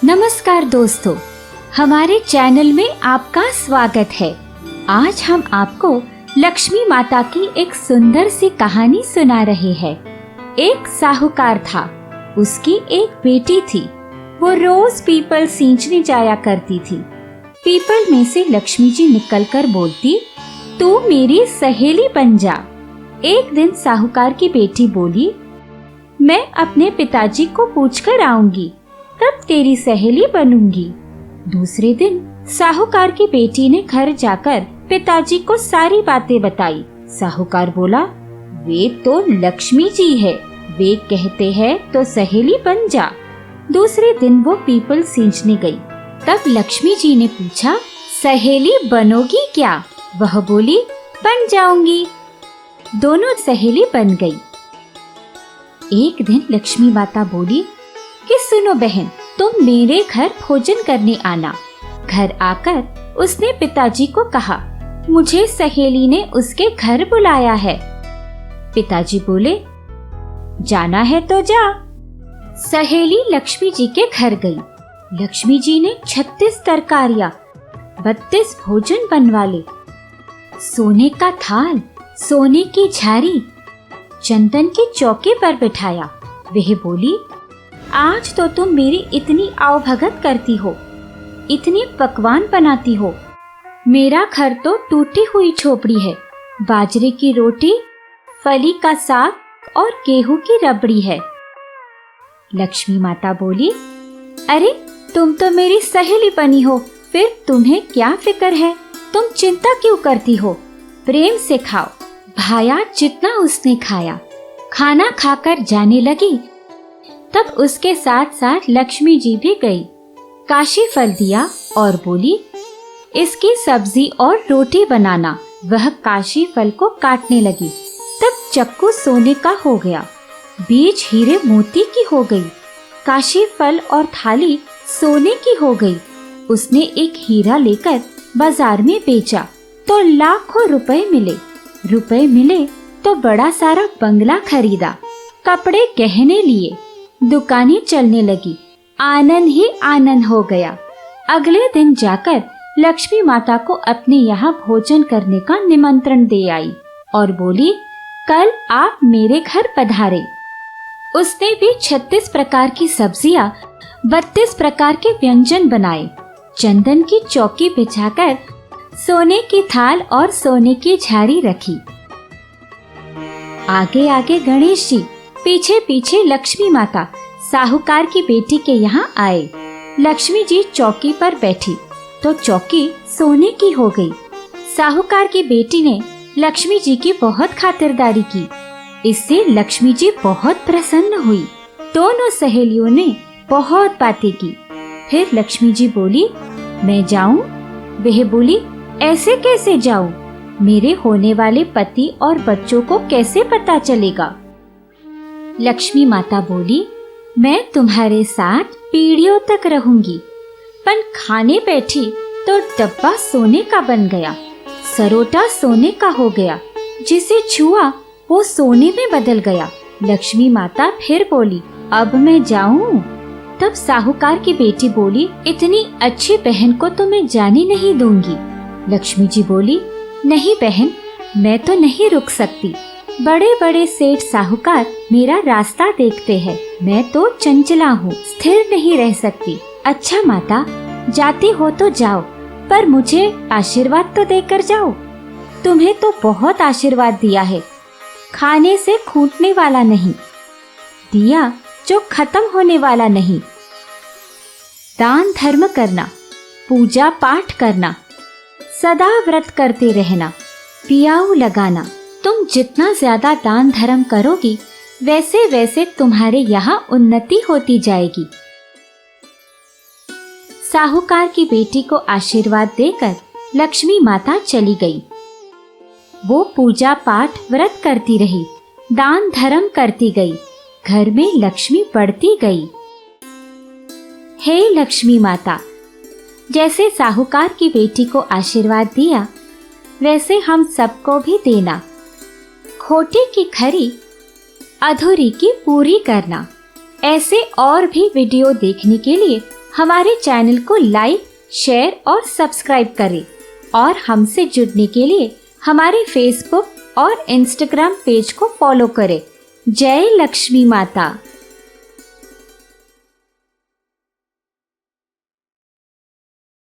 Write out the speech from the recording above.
नमस्कार दोस्तों, हमारे चैनल में आपका स्वागत है। आज हम आपको लक्ष्मी माता की एक सुंदर सी कहानी सुना रहे हैं। एक साहूकार था, उसकी एक बेटी थी। वो रोज पीपल सींचने जाया करती थी। पीपल में से लक्ष्मी जी निकलकर बोलती, तू मेरी सहेली बन जा। एक दिन साहूकार की बेटी बोली, मैं अपने पिताजी को पूछकर आऊंगी, तब तेरी सहेली बनूंगी। दूसरे दिन साहूकार की बेटी ने घर जाकर पिताजी को सारी बातें बताई। साहूकार बोला, वे तो लक्ष्मी जी है, वे कहते हैं तो सहेली बन जा। दूसरे दिन वो पीपल सींचने गई। तब लक्ष्मी जी ने पूछा, सहेली बनोगी क्या? वह बोली, बन जाऊंगी। दोनों सहेली बन गई। एक दिन लक्ष्मी माता बोली कि सुनो बहन, तुम मेरे घर भोजन करने आना। घर आकर उसने पिताजी को कहा, मुझे सहेली ने उसके घर बुलाया है। पिताजी बोले, जाना है तो जा। सहेली लक्ष्मी जी के घर गई। लक्ष्मी जी ने 36 तरकारियां, 32 भोजन बनवा ले, सोने का थाल, सोने की झारी, चंदन के चौके पर बिठाया। वह बोली, आज तो तुम मेरी इतनी आवभगत करती हो, इतनी पकवान बनाती हो। मेरा घर तो टूटी हुई झोपड़ी है, बाजरे की रोटी, फली का साग और गेहूं की रबड़ी है। लक्ष्मी माता बोली, अरे तुम तो मेरी सहेली बनी हो, फिर तुम्हें क्या फिक्र है? तुम चिंता क्यों करती हो? प्रेम से खाओ। भाया जितना उसने खाया। खाना खाकर जाने लगी। तब उसके साथ साथ लक्ष्मी जी भी गई। काशी फल दिया और बोली, इसकी सब्जी और रोटी बनाना। वह काशी फल को काटने लगी। तब चक्कू सोने का हो गया, बीज हीरे मोती की हो गई। काशी फल और थाली सोने की हो गई। उसने एक हीरा लेकर बाजार में बेचा तो लाखों रुपए मिले तो बड़ा सारा बंगला खरीदा। कपड़े गहने लिए, दुकानें चलने लगी। आनंद ही आनंद हो गया। अगले दिन जाकर लक्ष्मी माता को अपने यहाँ भोजन करने का निमंत्रण दे आई और बोली, कल आप मेरे घर पधारे। उसने भी 36 प्रकार की सब्जियां, 32 प्रकार के व्यंजन बनाए। चंदन की चौकी बिछाकर सोने की थाल और सोने की झारी रखी। आगे आगे गणेश जी, पीछे पीछे लक्ष्मी माता साहूकार की बेटी के यहाँ आए। लक्ष्मी जी चौकी पर बैठी तो चौकी सोने की हो गई। साहूकार की बेटी ने लक्ष्मी जी की बहुत खातिरदारी की। इससे लक्ष्मी जी बहुत प्रसन्न हुई। दोनों सहेलियों ने बहुत बातें की। फिर लक्ष्मी जी बोली, मैं जाऊं? वह बोली, ऐसे कैसे जाऊं? मेरे होने वाले पति और बच्चों को कैसे पता चलेगा? लक्ष्मी माता बोली, मैं तुम्हारे साथ पीढ़ियों तक रहूंगी। पर खाने बैठी तो डब्बा सोने का बन गया, सरोटा सोने का हो गया, जिसे छुआ वो सोने में बदल गया। लक्ष्मी माता फिर बोली, अब मैं जाऊं? तब साहूकार की बेटी बोली, इतनी अच्छी बहन को तो मैं जाने नहीं दूंगी। लक्ष्मी जी बोली, नहीं बहन, मैं तो नहीं रुक सकती। बड़े बड़े सेठ साहूकार मेरा रास्ता देखते हैं। मैं तो चंचला हूँ, स्थिर नहीं रह सकती। अच्छा माता, जाती हो तो जाओ, पर मुझे आशीर्वाद तो देकर जाओ। तुम्हें तो बहुत आशीर्वाद दिया है, खाने से खूंटने वाला नहीं, दिया जो खत्म होने वाला नहीं। दान धर्म करना, पूजा पाठ करना, सदा व्रत करते रहना, पियाऊ लगाना। तुम जितना ज्यादा दान धर्म करोगी, वैसे वैसे तुम्हारे यहाँ उन्नति होती जाएगी। साहूकार की बेटी को आशीर्वाद देकर लक्ष्मी माता चली गई। वो पूजा पाठ व्रत करती रही, दान धर्म करती गई। घर में लक्ष्मी बढ़ती गई। हे लक्ष्मी माता, जैसे साहूकार की बेटी को आशीर्वाद दिया, वैसे हम सबको भी देना। खोटी की खरी, अधूरी की पूरी करना। ऐसे और भी वीडियो देखने के लिए हमारे चैनल को लाइक, शेयर और सब्सक्राइब करें और हमसे जुड़ने के लिए हमारे फेसबुक और इंस्टाग्राम पेज को फॉलो करें। जय लक्ष्मी माता।